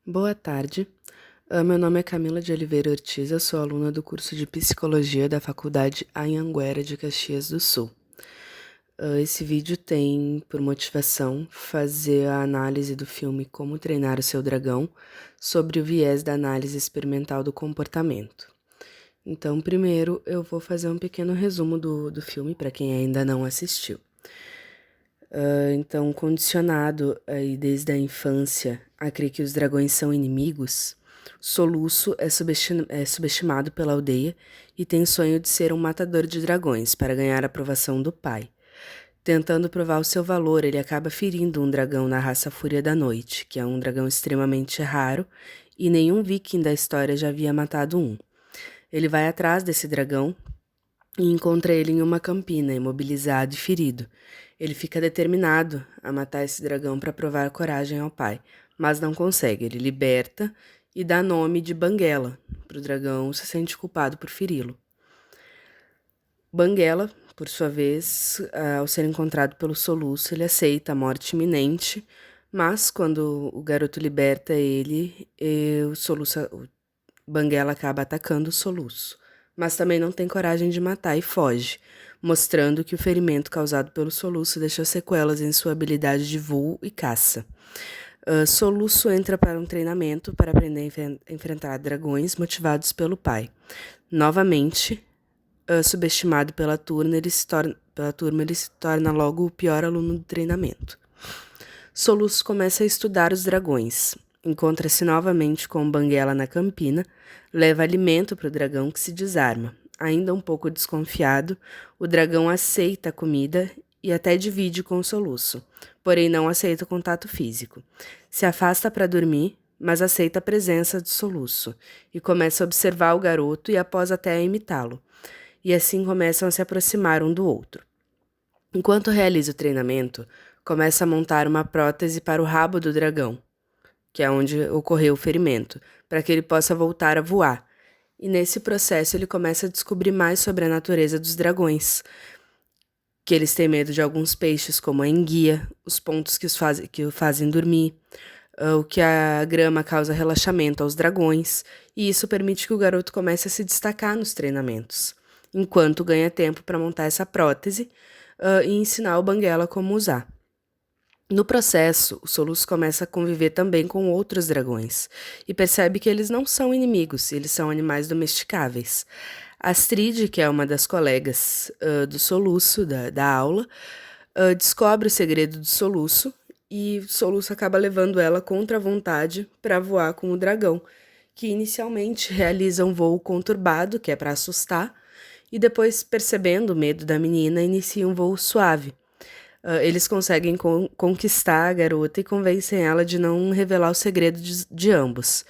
Boa tarde. Meu nome é Camila de Oliveira Ortiz, eu sou aluna do curso de Psicologia da Faculdade Anhanguera de Caxias do Sul. Esse vídeo tem por motivação fazer a análise do filme Como Treinar o Seu Dragão sobre o viés da análise experimental do comportamento. Então, primeiro eu vou fazer um pequeno resumo do filme para quem ainda não assistiu. Então, condicionado aí desde a infância a crer que os dragões são inimigos, Soluço é subestimado pela aldeia e tem sonho de ser um matador de dragões para ganhar a aprovação do pai. Tentando provar o seu valor, ele acaba ferindo um dragão na raça Fúria da Noite, que é um dragão extremamente raro e nenhum viking da história já havia matado um. Ele vai atrás desse dragão e encontra ele em uma campina, imobilizado e ferido. Ele fica determinado a matar esse dragão para provar coragem ao pai, mas não consegue. Ele liberta e dá nome de Banguela para o dragão, se sente culpado por feri-lo. Banguela, por sua vez, ao ser encontrado pelo Soluço, ele aceita a morte iminente, mas quando o garoto liberta ele, o Banguela acaba atacando o Soluço, mas também não tem coragem de matar e foge, mostrando que o ferimento causado pelo Soluço deixou sequelas em sua habilidade de voo e caça. Soluço entra para um treinamento para aprender a enfrentar dragões motivados pelo pai. Novamente, subestimado pela turma, ele se torna logo o pior aluno do treinamento. Soluço começa a estudar os dragões. Encontra-se novamente com Banguela na campina, leva alimento para o dragão que se desarma. Ainda um pouco desconfiado, o dragão aceita a comida e até divide com o Soluço, porém não aceita o contato físico. Se afasta para dormir, mas aceita a presença de Soluço e começa a observar o garoto e após até a imitá-lo. E assim começam a se aproximar um do outro. Enquanto realiza o treinamento, começa a montar uma prótese para o rabo do dragão, que é onde ocorreu o ferimento, para que ele possa voltar a voar. E nesse processo ele começa a descobrir mais sobre a natureza dos dragões, que eles têm medo de alguns peixes, como a enguia, os pontos que o fazem dormir, o que a grama causa relaxamento aos dragões, e isso permite que o garoto comece a se destacar nos treinamentos, enquanto ganha tempo para montar essa prótese e ensinar o Banguela como usar. No processo, o Soluço começa a conviver também com outros dragões e percebe que eles não são inimigos, eles são animais domesticáveis. Astrid, que é uma das colegas do Soluço, da aula, descobre o segredo do Soluço e o Soluço acaba levando ela contra a vontade para voar com o dragão, que inicialmente realiza um voo conturbado, que é para assustar, e depois, percebendo o medo da menina, inicia um voo suave. Eles conseguem conquistar a garota e convencem ela de não revelar o segredo de ambos.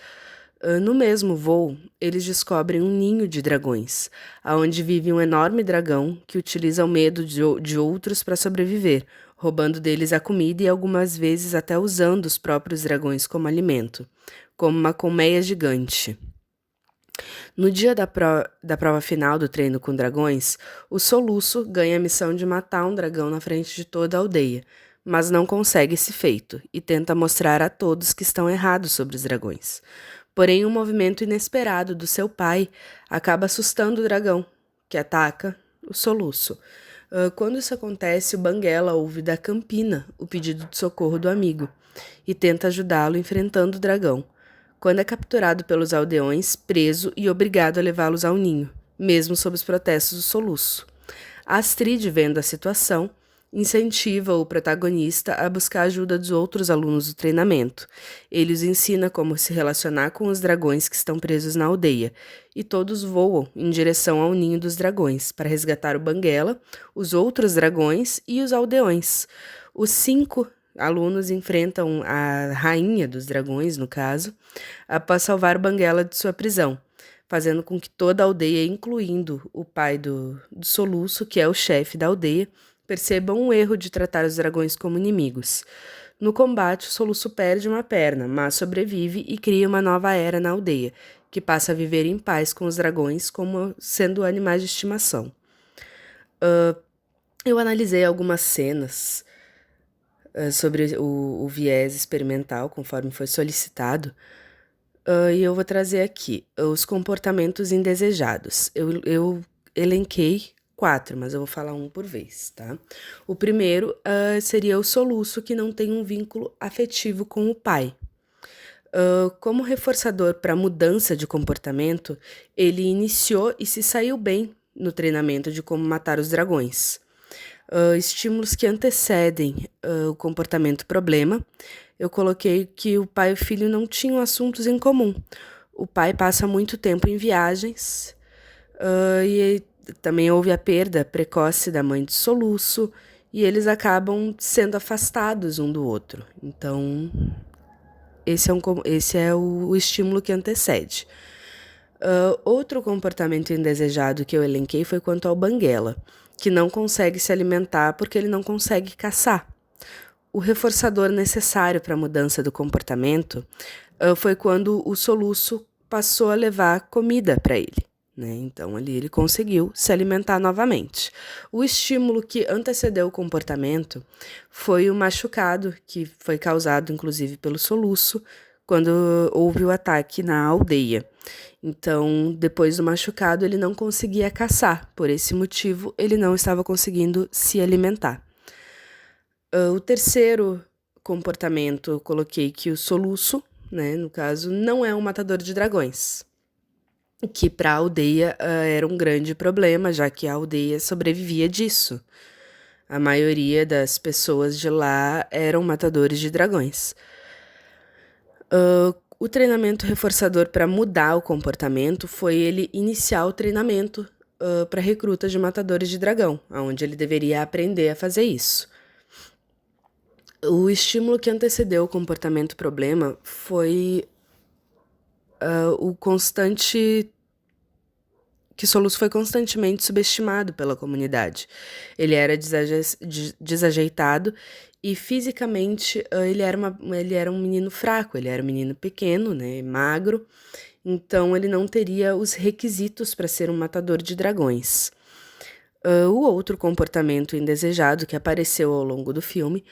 No mesmo voo, eles descobrem um ninho de dragões, aonde vive um enorme dragão que utiliza o medo de outros para sobreviver, roubando deles a comida e algumas vezes até usando os próprios dragões como alimento, como uma colmeia gigante. No dia da prova final do treino com dragões, o Soluço ganha a missão de matar um dragão na frente de toda a aldeia, mas não consegue esse feito e tenta mostrar a todos que estão errados sobre os dragões. Porém, um movimento inesperado do seu pai acaba assustando o dragão, que ataca o Soluço. Quando isso acontece, o Banguela ouve da Campina o pedido de socorro do amigo e tenta ajudá-lo enfrentando o dragão. Quando é capturado pelos aldeões, preso e obrigado a levá-los ao ninho, mesmo sob os protestos do Soluço. Astrid, vendo a situação, incentiva o protagonista a buscar a ajuda dos outros alunos do treinamento. Ele os ensina como se relacionar com os dragões que estão presos na aldeia, e todos voam em direção ao ninho dos dragões para resgatar o Banguela, os outros dragões e os aldeões. Os 5 alunos enfrentam a rainha dos dragões, no caso, após salvar Banguela de sua prisão, fazendo com que toda a aldeia, incluindo o pai do Soluço, que é o chefe da aldeia, percebam um erro de tratar os dragões como inimigos. No combate, o Soluço perde uma perna, mas sobrevive e cria uma nova era na aldeia, que passa a viver em paz com os dragões como sendo animais de estimação. Eu analisei algumas cenas sobre o viés experimental, conforme foi solicitado, E eu vou trazer aqui os comportamentos indesejados. Eu elenquei 4, mas eu vou falar um por vez, tá? O primeiro seria o soluço que não tem um vínculo afetivo com o pai. Como reforçador para mudança de comportamento, ele iniciou e se saiu bem no treinamento de como matar os dragões. Estímulos que antecedem o comportamento problema. Eu coloquei que o pai e o filho não tinham assuntos em comum. O pai passa muito tempo em viagens e também houve a perda precoce da mãe de soluço e eles acabam sendo afastados um do outro. Então, esse é o estímulo que antecede. Outro comportamento indesejado que eu elenquei foi quanto ao banguela, que não consegue se alimentar porque ele não consegue caçar. O reforçador necessário para a mudança do comportamento foi quando o soluço passou a levar comida para ele. Né? Então, ali ele conseguiu se alimentar novamente. O estímulo que antecedeu o comportamento foi o machucado, que foi causado, inclusive, pelo soluço, quando houve o ataque na aldeia. Então, depois do machucado, ele não conseguia caçar. Por esse motivo, ele não estava conseguindo se alimentar. O terceiro comportamento, eu coloquei que o soluço, né, no caso, não é um matador de dragões. Que para a aldeia era um grande problema, já que a aldeia sobrevivia disso. A maioria das pessoas de lá eram matadores de dragões. O treinamento reforçador para mudar o comportamento foi ele iniciar o treinamento para recrutas de matadores de dragão, onde ele deveria aprender a fazer isso. O estímulo que antecedeu o comportamento problema foi o constante que Soluço foi constantemente subestimado pela comunidade. Ele era desajeitado e fisicamente ele era um menino fraco, ele era um menino pequeno, né, magro, então ele não teria os requisitos para ser um matador de dragões. O outro comportamento indesejado que apareceu ao longo do filme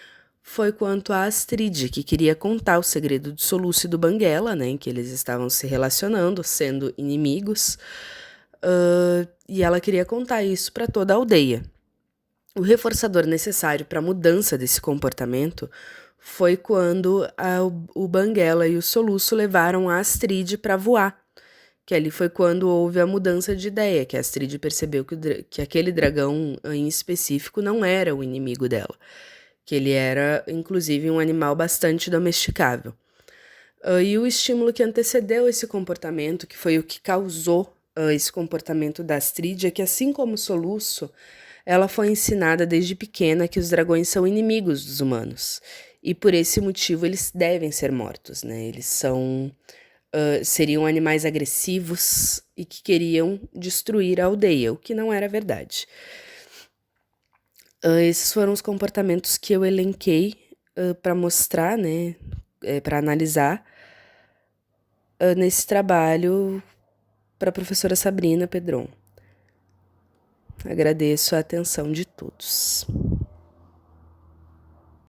foi quanto a Astrid, que queria contar o segredo do Soluço e do Banguela, né, em que eles estavam se relacionando, sendo inimigos, e ela queria contar isso para toda a aldeia. O reforçador necessário para a mudança desse comportamento foi quando o Banguela e o Soluço levaram a Astrid para voar, que ali foi quando houve a mudança de ideia, que a Astrid percebeu que aquele dragão em específico não era o inimigo dela, que ele era, inclusive, um animal bastante domesticável. E o estímulo que antecedeu esse comportamento, que foi o que causou esse comportamento da Astrid, é que, assim como o Soluço, ela foi ensinada desde pequena que os dragões são inimigos dos humanos. E por esse motivo eles devem ser mortos, né? Eles seriam animais agressivos e que queriam destruir a aldeia, o que não era verdade. Esses foram os comportamentos que eu elenquei para mostrar, né? Para analisar nesse trabalho para a professora Sabrina Pedron. Agradeço a atenção de todos.